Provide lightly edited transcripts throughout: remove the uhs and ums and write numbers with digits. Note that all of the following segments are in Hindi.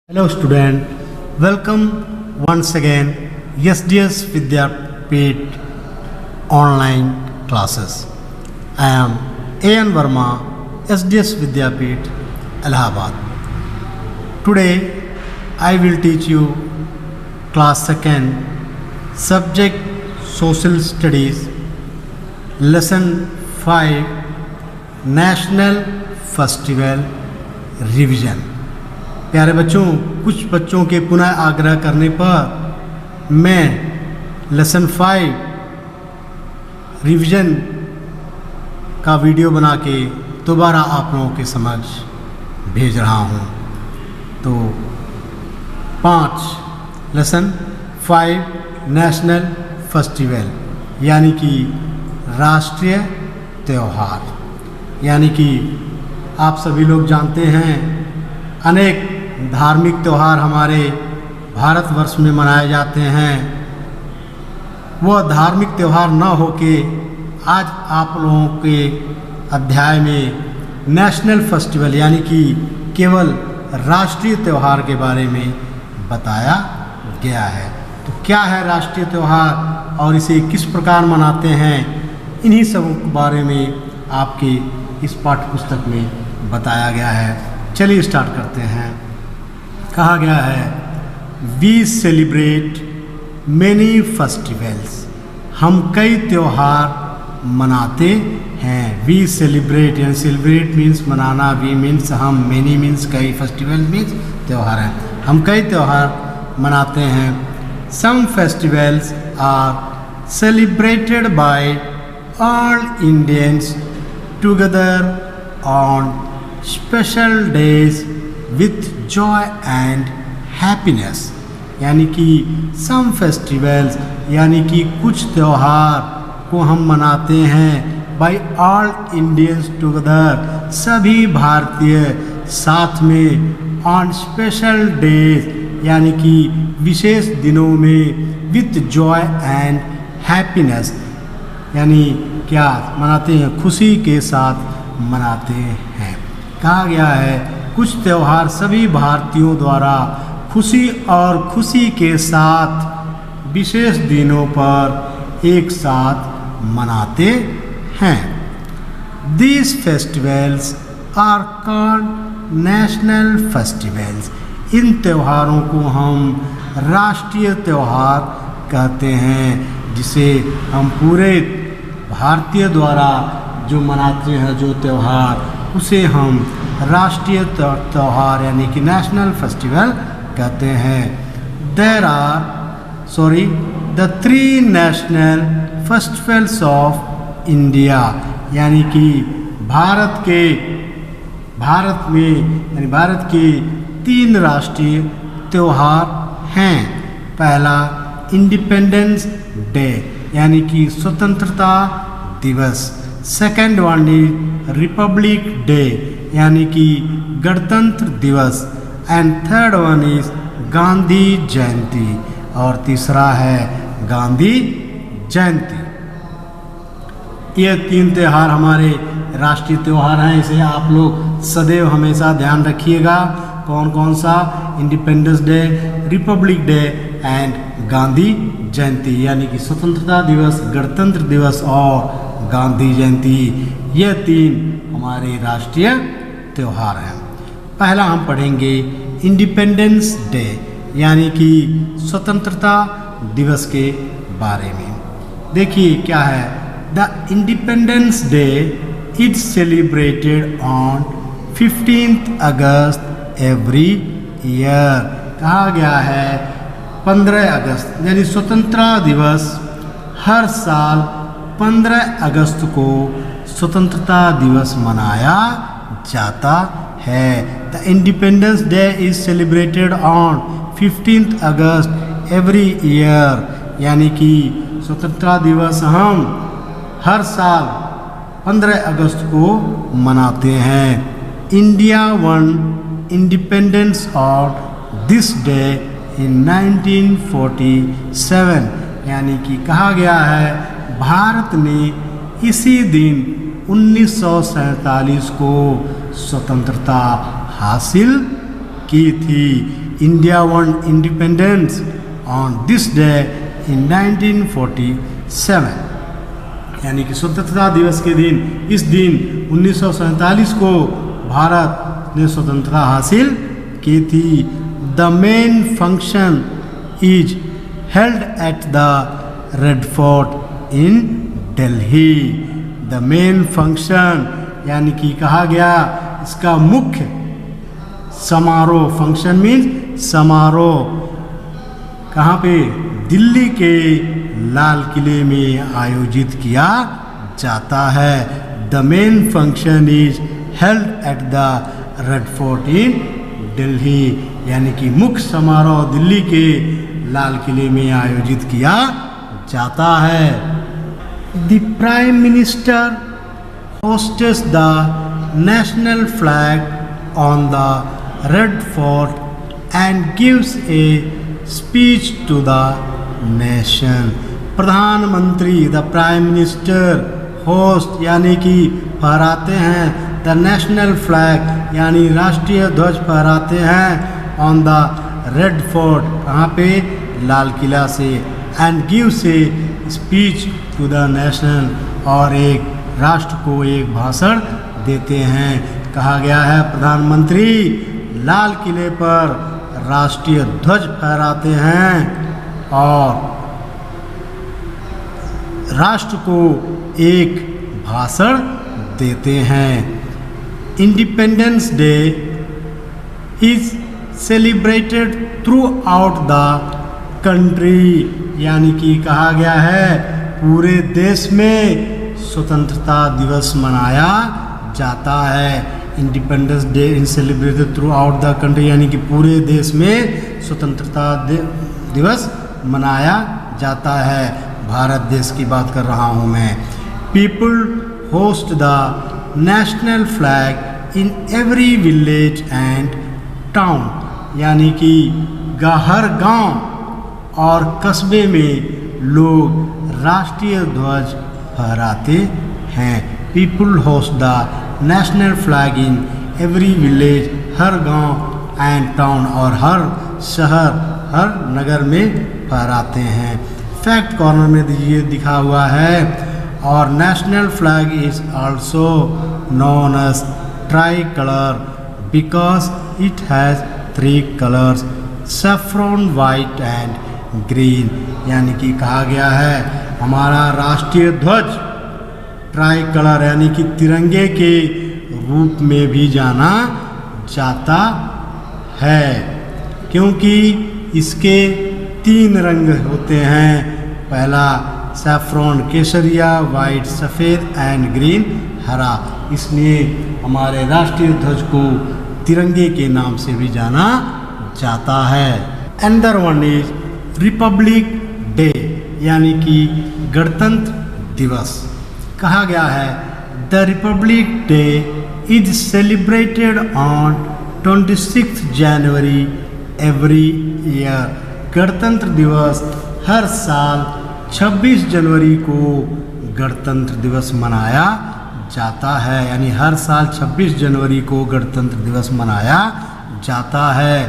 Hello student, welcome once again SDS Vidyapeeth online classes. I am A.N. Verma, SDS Vidyapeeth, Allahabad. Today I will teach you class 2nd, subject social studies, lesson 5, national festival revision. प्यारे बच्चों, कुछ बच्चों के पुनः आग्रह करने पर मैं लेसन 5 रिवीजन का वीडियो बना के दोबारा आप लोगों के समक्ष भेज रहा हूँ। तो 5 लेसन 5 नेशनल फेस्टिवल यानी कि राष्ट्रीय त्यौहार, यानी कि आप सभी लोग जानते हैं अनेक धार्मिक त्यौहार हमारे भारतवर्ष में मनाए जाते हैं। वह धार्मिक त्यौहार न होके आज आप लोगों के अध्याय में नेशनल फेस्टिवल यानी कि केवल राष्ट्रीय त्यौहार के बारे में बताया गया है। तो क्या है राष्ट्रीय त्यौहार और इसे किस प्रकार मनाते हैं, इन्हीं सब के बारे में आपके इस पाठ्य पुस्तक में बताया गया है। चलिए स्टार्ट करते हैं। कहा गया है वी सेलिब्रेट मैनी फेस्टिवल्स, हम कई त्यौहार मनाते हैं। वी सेलिब्रेट यानी सेलिब्रेट मीन्स मनाना, वी मीन्स हम, मैनी मीन्स कई, फेस्टिवल मीन्स त्यौहार हैं। हम कई त्यौहार मनाते हैं। Some festivals are celebrated by all Indians together on special days with joy and happiness, यानी कि सम फेस्टिवल्स यानी कि कुछ त्यौहार को हम मनाते हैं बाय ऑल इंडियंस टुगेदर, सभी भारतीय साथ में, ऑन स्पेशल डेज यानी कि विशेष दिनों में, विथ जॉय एंड हैप्पीनेस यानी क्या मनाते हैं, खुशी के साथ मनाते हैं। कहा गया है कुछ त्यौहार सभी भारतीयों द्वारा खुशी और खुशी के साथ विशेष दिनों पर एक साथ मनाते हैं। These festivals are called national festivals, इन त्योहारों को हम राष्ट्रीय त्यौहार कहते हैं, जिसे हम पूरे भारतीय द्वारा जो मनाते हैं जो त्यौहार, उसे हम राष्ट्रीय त्यौहार यानी कि नेशनल फेस्टिवल कहते हैं। There are the 3 national festivals of India, यानी कि भारत के 3 राष्ट्रीय त्यौहार हैं। पहला इंडिपेंडेंस डे यानी कि स्वतंत्रता दिवस, second one is republic day यानी कि गणतंत्र दिवस, and third one is Gandhi Jayanti, और तीसरा है गांधी जयंती। ये 3 त्यौहार हमारे राष्ट्रीय त्यौहार हैं। इसे आप लोग सदैव हमेशा ध्यान रखिएगा। कौन कौन सा? Independence day, republic day and Gandhi Jayanti, यानी कि स्वतंत्रता दिवस, गणतंत्र दिवस और गांधी जयंती। ये 3 हमारे राष्ट्रीय त्यौहार हैं। पहला हम पढ़ेंगे इंडिपेंडेंस डे यानी कि स्वतंत्रता दिवस के बारे में। देखिए क्या है, the independence day is celebrated on 15 August every year. कहा गया है 15 अगस्त यानी स्वतंत्रता दिवस हर साल 15 अगस्त को स्वतंत्रता दिवस मनाया जाता है। The independence day is celebrated on 15 August every year, यानी कि स्वतंत्रता दिवस हम हर साल 15 अगस्त को मनाते हैं। India one independence on this day इन 1947, यानी कि कहा गया है भारत ने इसी दिन 1947 को स्वतंत्रता हासिल की थी। India won independence on this day in 1947. यानी कि स्वतंत्रता दिवस के दिन, इस दिन 1947 को भारत ने स्वतंत्रता हासिल की थी. The main function is held at the red fort in Delhi. The main function यानी कि कहा गया इसका मुख्य समारोह, फंक्शन मीन्स समारोह, कहाँ पे? दिल्ली के लाल किले में आयोजित किया जाता है. The main function is held at the red fort in Delhi. यानी कि मुख्य समारोह दिल्ली के लाल किले में आयोजित किया जाता है. The prime minister hostess the national flag on the red fort and gives a speech to the nation. प्रधानमंत्री, द प्राइम मिनिस्टर, होस्ट यानी कि फहराते हैं, द नेशनल फ्लैग यानी राष्ट्रीय ध्वज फहराते हैं, ऑन द रेड फोर्ट, कहाँ पे? लाल किला से, and gives a speech to the nation, और एक राष्ट्र को एक भाषण देते हैं. कहा गया है प्रधानमंत्री लाल किले पर राष्ट्रीय ध्वज फहराते हैं और राष्ट्र को एक भाषण देते हैं. Independence day is celebrated through out the country. यानी कि कहा गया है पूरे देश में स्वतंत्रता दिवस मनाया जाता है. Independence day is celebrated through out the country यानी कि पूरे देश में स्वतंत्रता दिवस मनाया जाता है. भारत देश की बात कर रहा हूँ मैं. People host the national flag in every village and town. यानी कि हर गांव और कस्बे में लोग राष्ट्रीय ध्वज फहराते हैं. People host the national flag in every village, हर गांव, एंड टाउन, और हर शहर, हर नगर में फहराते हैं. फैक्ट कॉर्नर में ये दिखा हुआ है. और national flag is also known as tricolour because it has 3 colours, saffron, white and green. यानी कि कहा गया है हमारा राष्ट्रीय ध्वज ट्राई कलर यानी कि तिरंगे के रूप में भी जाना जाता है, क्योंकि इसके 3 रंग होते हैं. पहला सैफ्रॉन केसरिया, वाइट सफ़ेद, एंड ग्रीन हरा. इसलिए हमारे राष्ट्रीय ध्वज को तिरंगे के नाम से भी जाना जाता है. Another one is republic day यानी कि गणतंत्र दिवस. कहा गया है the Republic day is celebrated on 26 January every year. गणतंत्र दिवस हर साल 26 जनवरी को गणतंत्र दिवस मनाया जाता है. यानी हर साल 26 जनवरी को गणतंत्र दिवस मनाया जाता है.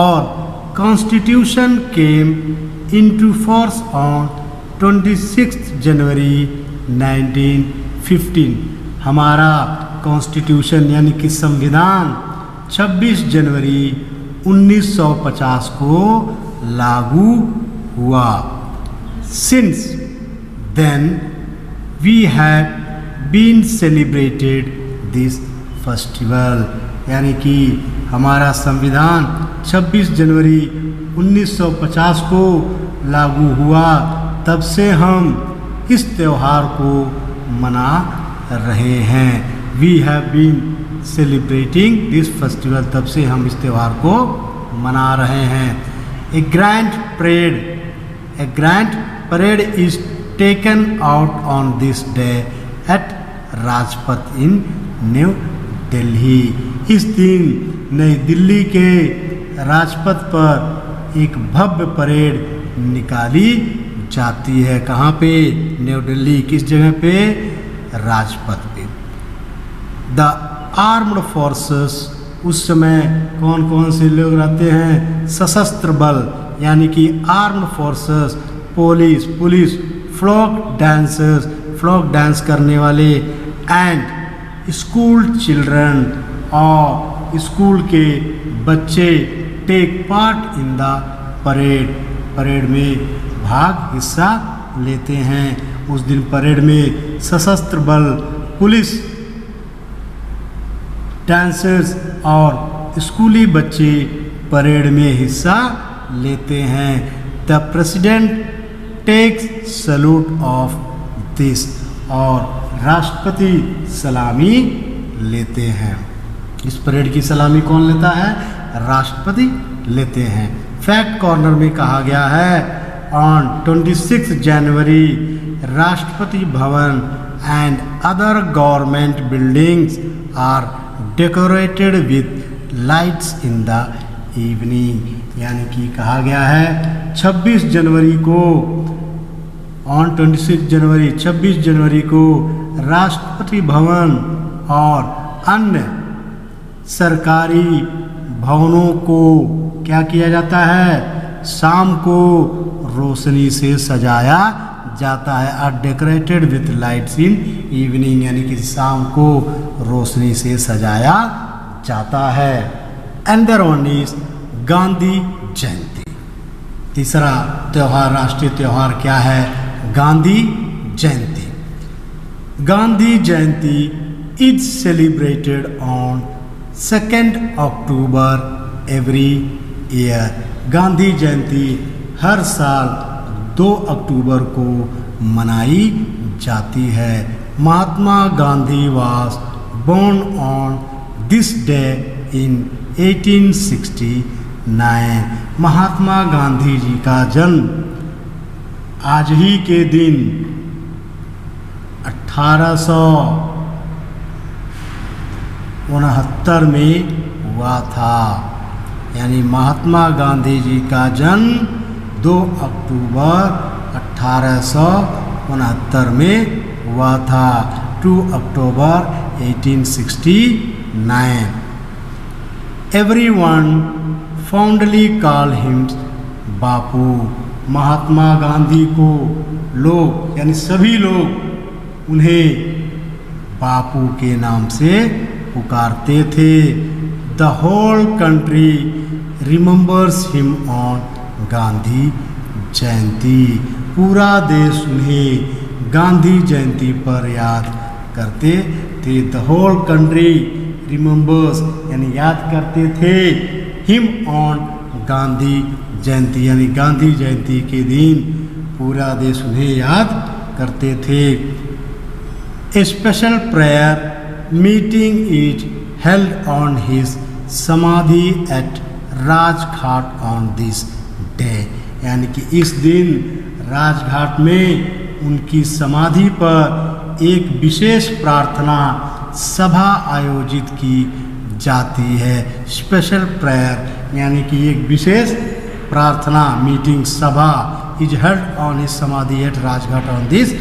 और constitution came into force on 26 जनवरी 1915. हमारा कॉन्स्टिट्यूशन यानी कि संविधान 26 जनवरी 1950 को लागू हुआ. Since then we have been celebrated this festival. यानी कि हमारा संविधान 26 जनवरी 1950 को लागू हुआ, तब से हम इस त्यौहार को मना रहे हैं. We have been celebrating this festival, तब से हम इस त्यौहार को मना रहे हैं. A grand parade is taken out on this day at Rajpath in New Delhi. इस दिन नई दिल्ली के राजपथ पर एक भव्य परेड निकाली जाती है. कहाँ पे? न्यू दिल्ली. किस जगह पे? राजपथ पे. द आर्म्ड फोर्सेस उस समय कौन कौन से लोग रहते हैं? सशस्त्र बल यानी कि armed forces, police, folk dancers, folk dance करने वाले, एंड स्कूल चिल्ड्रन और स्कूल के बच्चे take part in the parade में भाग हिस्सा लेते हैं। उस दिन परेड में सशस्त्र बल, पुलिस, डांसर्स और स्कूली बच्चे परेड में हिस्सा लेते हैं। The president takes salute of this, और राष्ट्रपति सलामी लेते हैं। इस परेड की सलामी कौन लेता है? राष्ट्रपति लेते हैं। फैक्ट कॉर्नर में कहा गया है ऑन 26 जनवरी Rashtrapati Bhavan and other government buildings are decorated with lights in the evening, यानी कि कहा गया है 26 जनवरी को, ऑन 26 जनवरी को राष्ट्रपति भवन और अन्य सरकारी भवनों को क्या किया जाता है? शाम को रोशनी से सजाया जाता है। Are decorated with lights in evening, यानी कि शाम को रोशनी से सजाया जाता है। Another one is Gandhi Jayanti. तीसरा त्यौहार, राष्ट्रीय त्यौहार क्या है? Gandhi Jayanti. Gandhi Jayanti is celebrated on 2 October every year. Gandhi Jayanti हर साल 2 अक्टूबर को मनाई जाती है। Mahatma Gandhi was born on this day in 1869। Mahatma Gandhi ji का जन्म आज ही के दिन 1869 में हुआ था। यानी महात्मा गांधी जी का जन्म 2 अक्टूबर 1869 में हुआ था। 2 अक्टूबर 1869। Everyone fondly call him बापू। महात्मा गांधी को लोग, यानी सभी लोग उन्हें बापू के नाम से पुकारते थे। The whole country remembers him on Gandhi जयंती। पूरा देश उन्हें गांधी जयंती पर याद करते थे। The whole country remembers यानी याद करते थे him on गांधी जयंती, यानी गांधी जयंती के दिन पूरा देश उन्हें याद करते थे। A special prayer meeting is held on his समाधि at Rajghat on this day, यानी कि इस दिन राजघाट में उनकी समाधि पर एक विशेष प्रार्थना सभा आयोजित की जाती है। स्पेशल प्रेयर यानी कि एक विशेष प्रार्थना, मीटिंग, सभा is held on his samadhi at Rajghat on this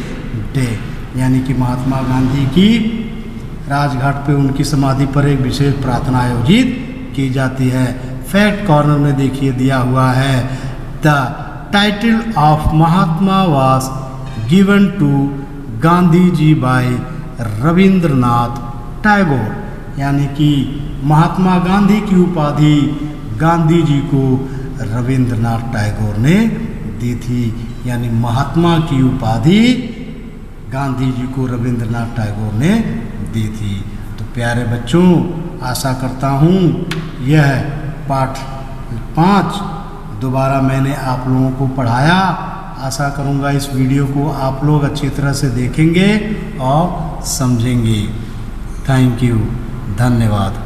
day, यानी कि महात्मा गांधी की राजघाट पे उनकी समाधि पर एक विशेष प्रार्थना आयोजित की जाती है। फैक्ट कॉर्नर में देखिए दिया हुआ है the title of Mahatma was given to Gandhi ji by Rabindranath Tagore, यानी कि महात्मा गांधी की उपाधि गांधी जी को रविंद्रनाथ टैगोर ने दी थी। यानी महात्मा की उपाधि गांधी जी को रविंद्रनाथ टैगोर ने दी थी। तो प्यारे बच्चों, आशा करता हूँ यह पाठ 5 दोबारा मैंने आप लोगों को पढ़ाया। आशा करूँगा इस वीडियो को आप लोग अच्छी तरह से देखेंगे और समझेंगे। थैंक यू, धन्यवाद।